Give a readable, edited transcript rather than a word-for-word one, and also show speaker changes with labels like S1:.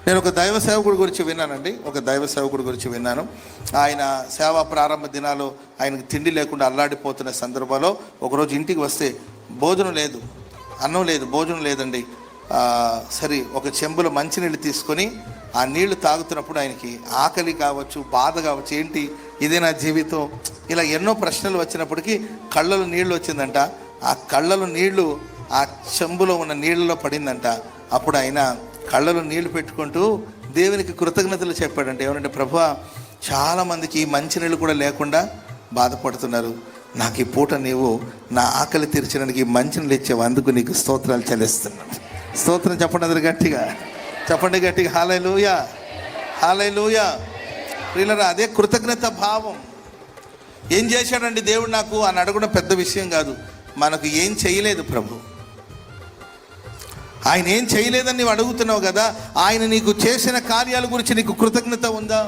S1: నేను ఒక దైవ సేవకుడి గురించి విన్నానండి. ఒక దైవ సేవకుడి గురించి విన్నాను. ఆయన సేవా ప్రారంభ దినాలు ఆయనకు తిండి లేకుండా అల్లాడిపోతున్న సందర్భంలో ఒకరోజు ఇంటికి వస్తే భోజనం లేదు, అన్నం లేదు, భోజనం లేదండి. సరే ఒక చెంబులో మంచినీళ్ళు తీసుకొని ఆ నీళ్లు తాగుతున్నప్పుడు ఆయనకి ఆకలి కావచ్చు, బాధ కావచ్చు, ఏంటి ఇదే నా జీవితం, ఇలా ఎన్నో ప్రశ్నలు వచ్చినప్పటికీ కళ్ళలో నీళ్లు వచ్చిందంట. ఆ కళ్ళలో నీళ్లు ఆ చెంబులో ఉన్న నీళ్ళలో పడిందంట. అప్పుడు ఆయన కళ్ళలో నీళ్లు పెట్టుకుంటూ దేవునికి కృతజ్ఞతలు చెప్పాడంటే, ఏమంటే ప్రభువా, చాలామందికి ఈ మంచినీళ్ళు కూడా లేకుండా బాధపడుతున్నారు, నాకు ఈ పూట నీవు నా ఆకలి తీర్చడానికి మంచినీళ్ళు ఇచ్చావు, అందుకు నీకు స్తోత్రాలు చెల్లిస్తున్నాను. స్తోత్రం చెప్పండి, అందరు గట్టిగా చెప్పండి, గట్టిగా హల్లెలూయా, హల్లెలూయా. ప్రియులారా, అదే కృతజ్ఞత భావం. ఏం చేశాడండి దేవుడు నాకు అని అడగడం పెద్ద విషయం కాదు. మనకు ఏం చేయలేదు ప్రభు, ఆయన ఏం చేయలేదని నీవు అడుగుతున్నావు కదా, ఆయన నీకు చేసిన కార్యాల గురించి నీకు కృతజ్ఞత ఉందా?